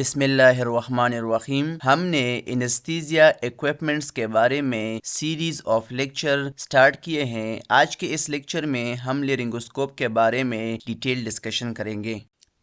بسم اللہ الرحمن الرحیم. ہم نے انستھیزیا ایکوپمنٹس کے بارے میں سیریز آف لیکچر سٹارٹ کیے ہیں. آج کے اس لیکچر میں ہم لیرنگوسکوپ کے بارے میں ڈیٹیل ڈسکشن کریں گے.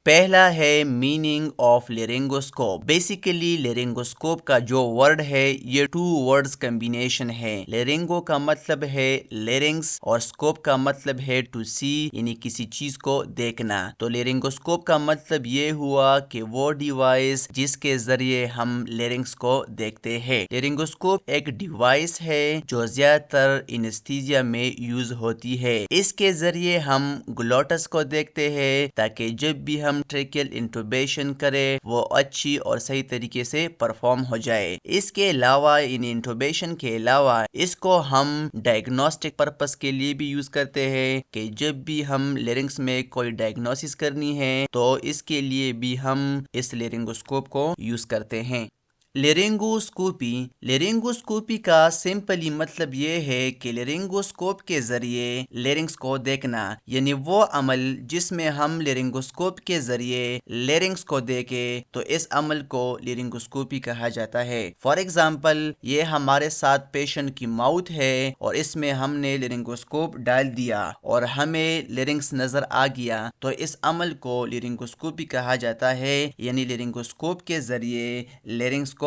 پہلا ہے میننگ آف لیرنگوسکوپ. بیسیکلی لیرنگوسکوپ کا جو ورڈ ہے یہ 2 ورڈز کمبینیشن ہے. لیرنگو کا مطلب ہے لیرنگس اور سکوپ کا مطلب ہے ٹو سی، یعنی کسی چیز کو دیکھنا. تو لیرنگوسکوپ کا مطلب یہ ہوا کہ وہ ڈیوائس جس کے ذریعے ہم لیرنگس کو دیکھتے ہیں. لیرنگوسکوپ ایک ڈیوائس ہے جو زیادہ تر انستھیزیا میں یوز ہوتی ہے. اس کے ذریعے ہم گلوٹس کو دیکھتے ہیں تاکہ جب بھی ہم ٹریکیل انٹوبیشن کرے وہ اچھی اور صحیح طریقے سے پرفارم ہو جائے. اس کے علاوہ انٹوبیشن کے علاوہ اس کو ہم ڈائگنوسٹک پرپس کے لیے بھی یوز کرتے ہیں کہ جب بھی ہم لیرنگس میں کوئی ڈائگنوسس کرنی ہے تو اس کے لیے بھی ہم اس لیرنگوسکوپ کو یوز کرتے ہیں. لیرنگوسکوپی کا سمپلی مطلب یہ ہے کہ لیرنگوسکوپ کے ذریعے لیرنگس کو دیکھنا، یعنی وہ عمل جس میں ہم لیرنگوسکوپ کے ذریعے لیرنگس کو دیکھیں تو اس عمل کو لیرنگوسکوپی کہا جاتا ہے. فار ایگزامپل یہ ہمارے ساتھ پیشنٹ کی ماؤتھ ہے اور اس میں ہم نے لیرنگوسکوپ ڈال دیا اور ہمیں لیرنگس نظر آ گیا تو اس عمل کو لیرنگوسکوپی کہا جاتا ہے، یعنی لیرنگوسکوپ کے ذریعے لیرنگس کو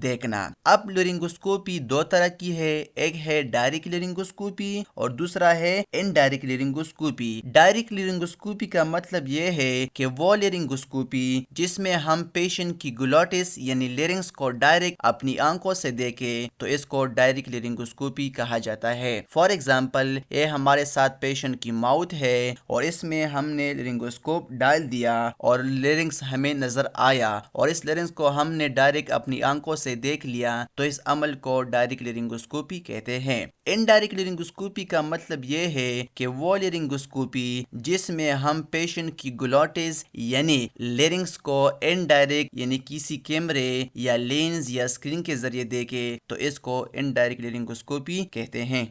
دیکھنا. اب لیرنگوسکوپی 2 طرح کی ہے، ایک ہے ڈائریکٹ لیرنگوسکوپی اور دوسرا ہے انڈائریکٹ لیرنگوسکوپی. ڈائریکٹ لیرنگوسکوپی کا مطلب یہ ہے کہ وہ لیرنگوسکوپی جس میں ہم پیشنٹ کی گلوٹس یعنی لیرنگس کو ڈائریکٹ اپنی آنکھوں سے دیکھیں تو اس کو ڈائریکٹ لیرنگوسکوپی کہا جاتا ہے. فار ایگزامپل یہ ہمارے ساتھ پیشنٹ کی ماؤتھ ہے اور اس میں ہم نے لیرنگوسکوپ ڈال دیا اور لیرنگس ہمیں نظر آیا اور اس لیرنگس کو ہم نے ڈائریکٹ اپنی آنکھوں سے دیکھ لیا تو اس عمل کو ڈائریکٹ لیرنگوسکوپی کہتے ہیں. انڈائریکٹ لیرنگوسکوپی کا مطلب یہ ہے کہ وہ لیرنگوسکوپی جس میں ہم پیشنٹ کی گلوٹس یعنی لیرنگس کو انڈائریکٹ یعنی کسی کیمرے یا لینز یا اسکرین کے ذریعے دیکھے تو اس کو انڈائریکٹ لیرنگوسکوپی کہتے ہیں.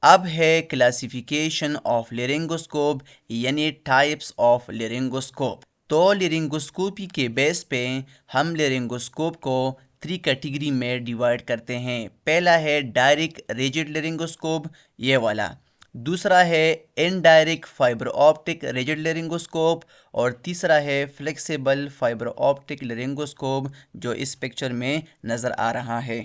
اب ہے کلاسیفیکیشن آف لیرنگوسکوپ یعنی ٹائپس آف لیرنگوسکوپ. تو لیرنگوسکوپی کے بیس پہ ہم لیرنگوسکوپ کو 3 کیٹیگری میں ڈیوائڈ کرتے ہیں. پہلا ہے ڈائریکٹ ریجڈ لیرنگوسکوپ، یہ والا. دوسرا ہے انڈائریکٹ فائبر آپٹک ریجڈ لیرنگوسکوپ اور تیسرا ہے فلیکسیبل فائبر آپٹک لیرنگوسکوپ جو اس پکچر میں نظر آ رہا ہے.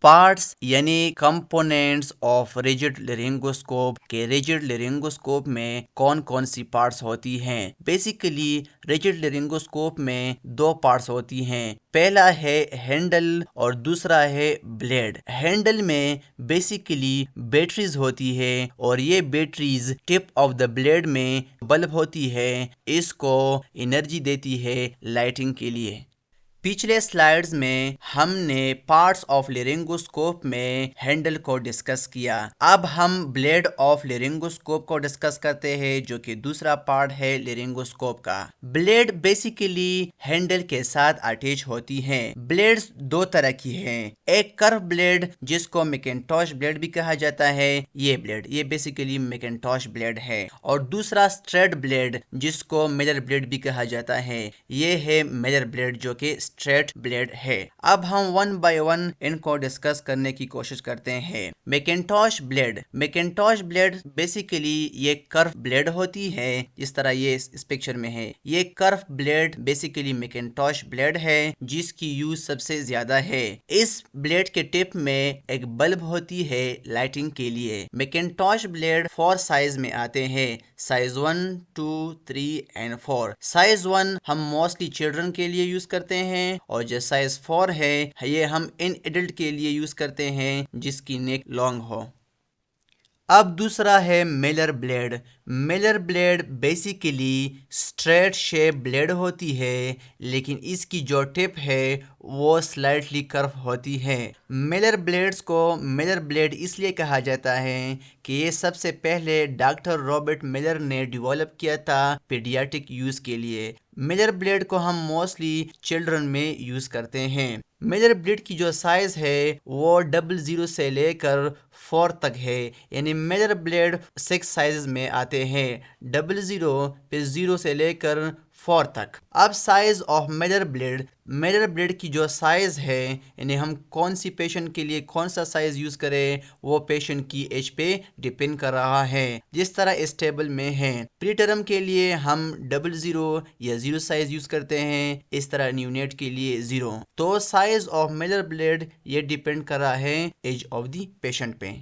پارٹس یعنی کمپوننٹس آف ریجڈ لیرنگوسکوپ کے ریجڈ لیرنگوسکوپ میں کون کون سی پارٹس ہوتی ہیں. بیسیکلی ریجڈ لیرنگوسکوپ میں 2 پارٹس ہوتی ہیں. پہلا ہے ہینڈل اور دوسرا ہے بلیڈ. ہینڈل میں بیسیکلی بیٹریز ہوتی ہے اور یہ batteries tip of the blade میں بلب ہوتی ہے، اس کو انرجی دیتی ہے لائٹنگ کے لیے. پچھلے سلائیڈز میں ہم نے پارٹس آف لیرنگوسکوپ میں ہینڈل کو ڈسکس کیا. اب ہم بلیڈ آف لیرنگوسکوپ کو ڈسکس کرتے ہیں جو کہ دوسرا پارٹ ہے لیرنگوسکوپ کا. بلیڈ بیسیکلی ہینڈل کے ساتھ اٹیچ ہوتی ہیں. بلیڈز 2 طرح کی ہیں، ایک کرو بلیڈ جس کو میکنٹوش بلیڈ بھی کہا جاتا ہے، یہ بیسیکلی میکنٹوش بلیڈ ہے، اور دوسرا اسٹریٹ بلیڈ جس کو میجر بلیڈ بھی کہا جاتا ہے، یہ ہے میجر بلیڈ جو کہ اسٹریٹ بلیڈ ہے. اب ہم 1 بائی 1 ان کو ڈسکس کرنے کی کوشش کرتے ہیں. میکنٹوش بلیڈ بیسیکلی یہ کرو بلیڈ ہوتی ہے جس طرح یہ اس پکچر میں ہے. یہ کرو بلیڈ بیسیکلی میکنٹوش بلیڈ ہے جس کی یوز سب سے زیادہ ہے. اس بلیڈ کے ٹپ میں ایک بلب ہوتی ہے لائٹنگ کے لیے. میکنٹوش بلیڈ 4 سائز میں آتے ہیں، سائز 1 2 3 اینڈ 4. سائز 1 ہم موسٹلی چلڈرن کے لیے یوز کرتے ہیں اور جو سائز 4 ہے یہ ہم ان ایڈلٹ کے لیے یوز کرتے ہیں جس کی نیک لانگ ہو. اب دوسرا ہے Miller blade basically straight shape blade ہوتی ہے لیکن اس کی جو ٹپ ہے وہ سلائٹلی کرو ہوتی ہے. میلر بلیڈز کو میلر بلیڈ اس لیے کہا جاتا ہے کہ یہ سب سے پہلے ڈاکٹر رابرٹ میلر نے ڈیولپ کیا تھا پیڈیاٹرک یوز کے لیے. میلر بلیڈ کو ہم موسٹلی چلڈرن میں یوز کرتے ہیں. میلر بلیڈ کی جو سائز ہے وہ 00 سے لے کر 4 تک ہے، یعنی میلر بلیڈ 6 سائز میں آتے ہیں. 00 پھر 0 سے لے کر 4 تک. اب سائز آف میجر بلیڈ کی جو سائز ہے یعنی ہم کون سی پیشنٹ کے لیے کون سا سائز یوز کریں وہ پیشنٹ کی ایج پہ ڈیپینڈ کر رہا ہے. جس طرح اس ٹیبل میں ہے پری ٹرم کے لیے ہم 00 یا 0 سائز یوز کرتے ہیں, اس طرح نیونیٹ کے لیے 0. تو سائز آف میجر بلیڈ یہ ڈیپینڈ کر رہا ہے ایج آف دی پیشنٹ پہ.